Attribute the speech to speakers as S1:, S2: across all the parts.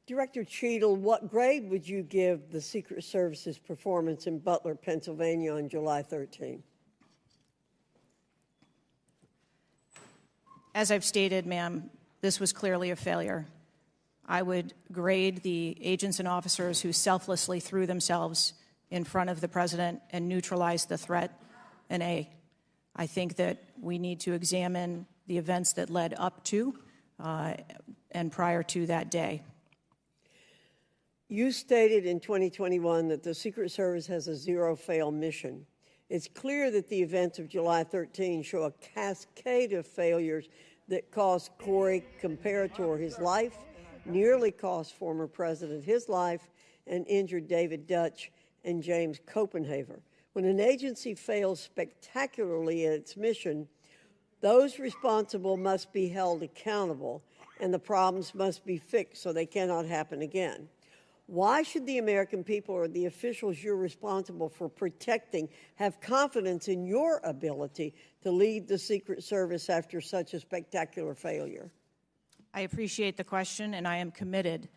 S1: Director Cheatle, what grade would you give the Secret Service's performance in Butler, Pennsylvania on July 13?
S2: As I've stated, ma'am, this was clearly a failure. I would grade the agents and officers who selflessly threw themselves in front of the president and neutralized the threat an A. I think that we need to examine the events that led up to and prior to that day.
S1: You stated in 2021 that the Secret Service has a zero-fail mission. It's clear that the events of July 13 show a cascade of failures that cost Corey Comparator his life, nearly cost former president his life, and injured David Dutch and James Copenhaver. When an agency fails spectacularly in its mission, those responsible must be held accountable, and the problems must be fixed so they cannot happen again. Why should the American people or the officials you're responsible for protecting have confidence in your ability to lead the Secret Service after such a spectacular failure?
S2: I appreciate the question, and I am committed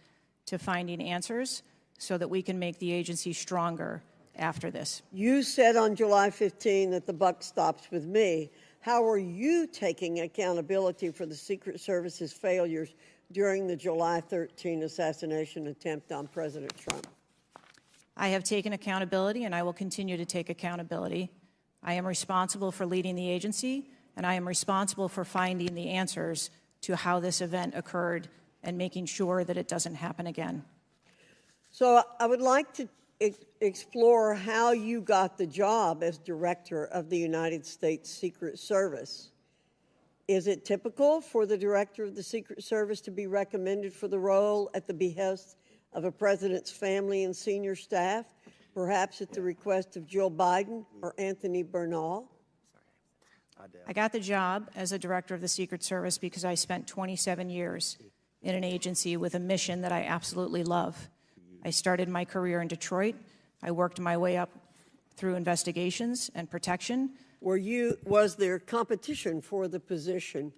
S2: to finding answers so that we can make the agency stronger after this.
S1: You said on July 15 that the buck stops with me. How are you taking accountability for the Secret Service's failures during the July 13 assassination attempt on President Trump?
S2: I have taken accountability, and I will continue to take accountability. I am responsible for leading the agency, and I am responsible for finding the answers to how this event occurred and making sure that it doesn't happen again.
S1: So I would like to explore how you got the job as director of the United States Secret Service. Is it typical for the director of the Secret Service to be recommended for the role at the behest of a president's family and senior staff, perhaps at the request of Joe Biden or Anthony Bernal?
S2: I got the job as a director of the Secret Service because I spent 27 years in an agency with a mission that I absolutely love. I started my career in Detroit. I worked my way up through investigations and protection.
S1: Was there competition for the position?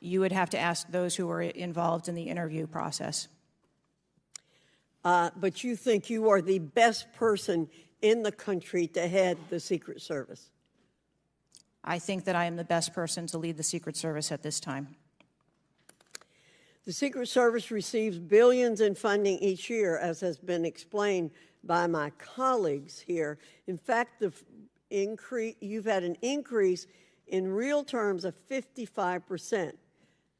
S2: You would have to ask those who were involved in the interview process.
S1: But you think you are the best person in the country to head the Secret Service?
S2: I think that I am the best person to lead the Secret Service at this time.
S1: The Secret Service receives billions in funding each year, as has been explained by my colleagues here. In fact, you've had an increase in real terms of 55%.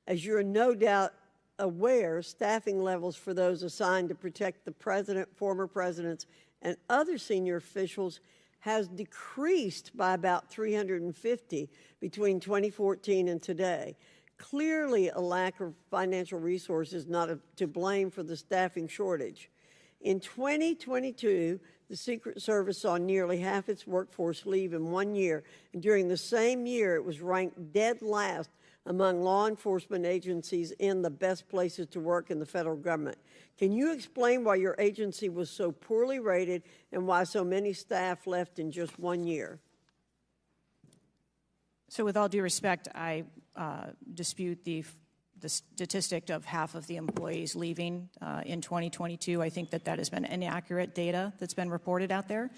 S1: As you're no doubt aware, staffing levels for those assigned to protect the president, former presidents, and other senior officials has decreased by about 350 between 2014 and today. Clearly, a lack of financial resources not to blame for the staffing shortage. In 2022, the Secret Service saw nearly half its workforce leave in 1 year, and during the same year, it was ranked dead last among law enforcement agencies in the best places to work in the federal government. Can you explain why your agency was so poorly rated and why so many staff left in just 1 year?
S2: So with all due respect, I dispute the statistic of half of the employees leaving in 2022. I think that has been inaccurate data that's been reported out there.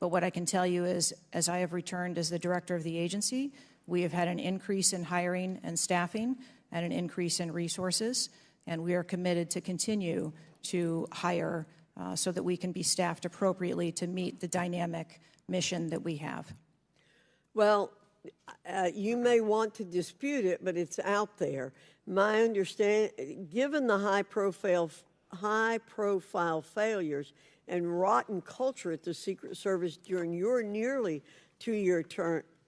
S2: But what I can tell you is, as I have returned as the director of the agency, we have had an increase in hiring and staffing and an increase in resources, and we are committed to continue to hire so that we can be staffed appropriately to meet the dynamic mission that we have. Well,
S1: you may want to dispute it, but it's out there. My understanding, given the high-profile failures and rotten culture at the Secret Service during your nearly 2-year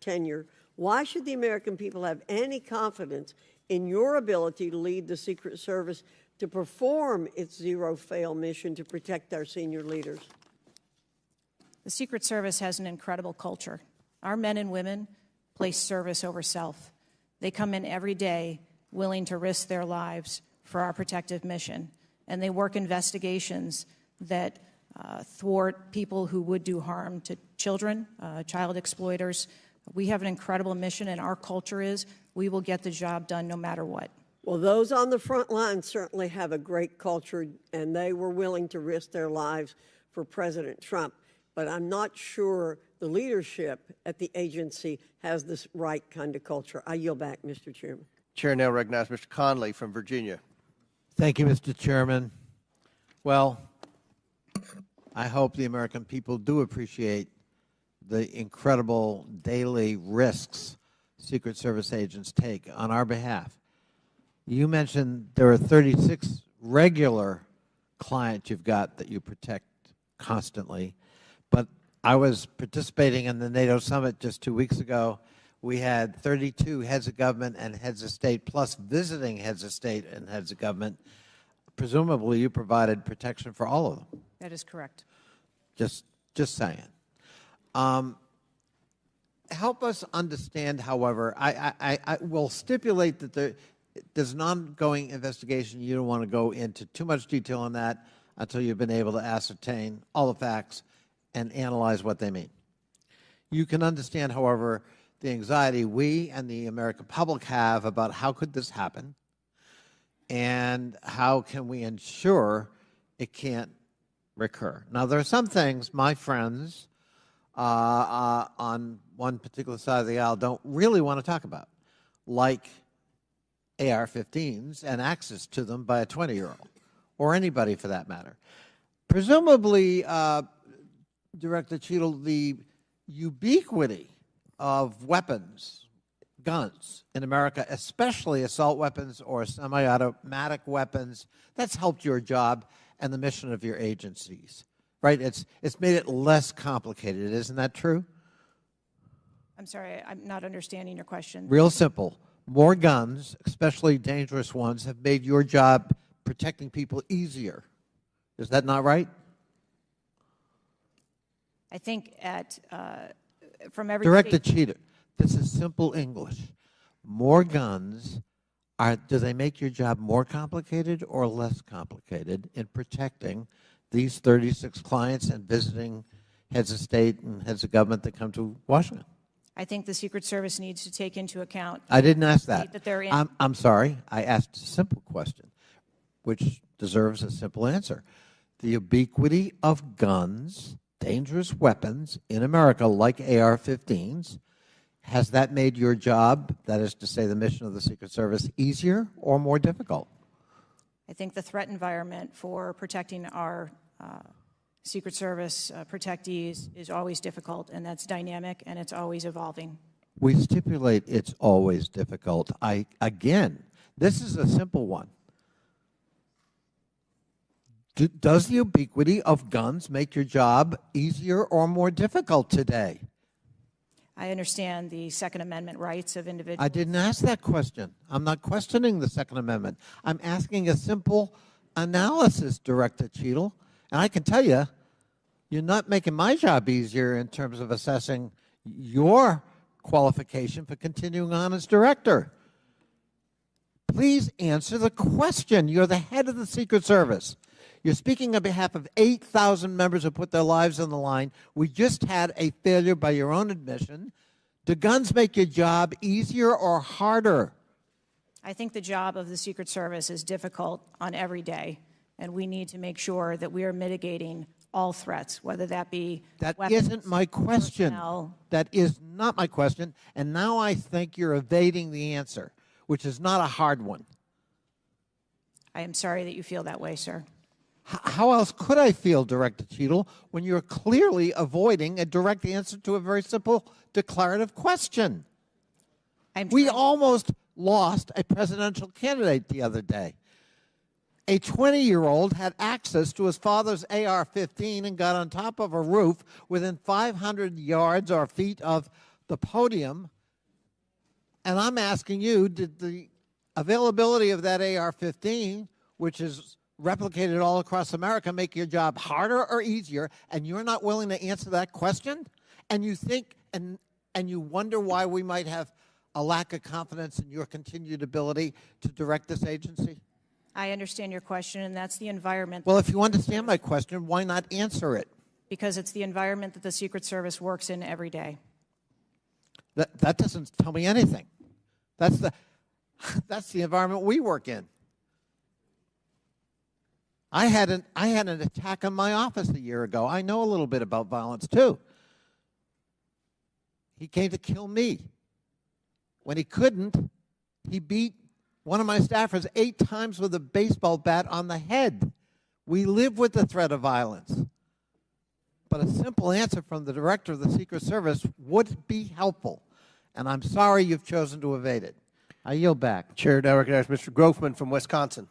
S1: tenure, why should the American people have any confidence in your ability to lead the Secret Service to perform its zero-fail mission to protect our senior leaders?
S2: The Secret Service has an incredible culture. Our men and women place service over self. They come in every day willing to risk their lives for our protective mission, and they work investigations that thwart people who would do harm to children, child exploiters. We have an incredible mission, and our culture is we will get the job done no matter what.
S1: Well, those on the front line certainly have a great culture, and they were willing to risk their lives for President Trump. But I'm not sure the leadership at the agency has this right kind of culture. I yield back, Mr. Chairman.
S3: Chair now recognizes Mr. Conley from Virginia.
S4: Thank you, Mr. Chairman. Well, I hope the American people do appreciate the incredible daily risks Secret Service agents take on our behalf. You mentioned there are 36 regular clients you've got that you protect constantly, but I was participating in the NATO summit just 2 weeks ago. We had 32 heads of government and heads of state, plus visiting heads of state and heads of government. Presumably, you provided protection for all of them.
S2: That is correct.
S4: Just saying. Help us understand, however, I will stipulate that there's an ongoing investigation. You don't want to go into too much detail on that until you've been able to ascertain all the facts and analyze what they mean. You can understand, however, the anxiety we and the American public have about how could this happen and how can we ensure it can't recur. Now, there are some things my friends on one particular side of the aisle don't really want to talk about, like AR-15s and access to them by a 20-year-old, or anybody for that matter. Presumably, Director Cheatle, the ubiquity of weapons, guns in America, especially assault weapons or semi-automatic weapons, that's helped your job and the mission of your agencies, right? It's made it less complicated. Isn't that true?
S2: I'm sorry, I'm not understanding your question.
S4: Real simple. More guns, especially dangerous ones, have made your job protecting people easier. Is that not right?
S2: I think from every
S4: Director
S2: state,
S4: Cheatle, this is simple English. More guns, do they make your job more complicated or less complicated in protecting these 36 clients and visiting heads of state and heads of government that come to Washington?
S2: I think the Secret Service needs to take into account.
S4: I didn't ask that.
S2: That they're in.
S4: I'm sorry. I asked a simple question, which deserves a simple answer. The ubiquity of guns, dangerous weapons in America, like AR-15s, has that made your job, that is to say the mission of the Secret Service, easier or more difficult?
S2: I think the threat environment for protecting our Secret Service protectees is always difficult, and that's dynamic, and it's always evolving.
S4: We stipulate it's always difficult. Again, this is a simple one. Does the ubiquity of guns make your job easier or more difficult today?
S2: I understand the Second Amendment rights of individuals.
S4: I didn't ask that question. I'm not questioning the Second Amendment. I'm asking a simple analysis, Director Cheatle. And I can tell you, you're not making my job easier in terms of assessing your qualification for continuing on as director. Please answer the question. You're the head of the Secret Service. You're speaking on behalf of 8,000 members who put their lives on the line. We just had a failure by your own admission. Do guns make your job easier or harder?
S2: I think the job of the Secret Service is difficult on every day, and we need to make sure that we are mitigating all threats, whether that be
S4: That
S2: weapons,
S4: isn't my question.
S2: personnel.
S4: That is not my question. And now I think you're evading the answer, which is not a hard one.
S2: I am sorry that you feel that way, sir.
S4: How else could I feel, Director Cheatle, when you're clearly avoiding a direct answer to a very simple declarative question? We almost lost a presidential candidate the other day. A 20-year-old had access to his father's AR-15 and got on top of a roof within 500 yards or feet of the podium. And I'm asking you, did the availability of that AR-15, which is replicated all across America, make your job harder or easier? And you're not willing to answer that question? And you think and you wonder why we might have a lack of confidence in your continued ability to direct this agency?
S2: I understand your question, and that's the environment.
S4: Well, if you understand my question, why not answer it?
S2: Because it's the environment that the Secret Service works in every day.
S4: That doesn't tell me anything. That's the environment we work in. I had an attack on my office a year ago. I know a little bit about violence too. He came to kill me. When he couldn't, he beat one of my staffers 8 times with a baseball bat on the head. We live with the threat of violence. But a simple answer from the director of the Secret Service would be helpful. And I'm sorry you've chosen to evade it. I yield back.
S3: Chair now recognizes Mr. Grofman from Wisconsin.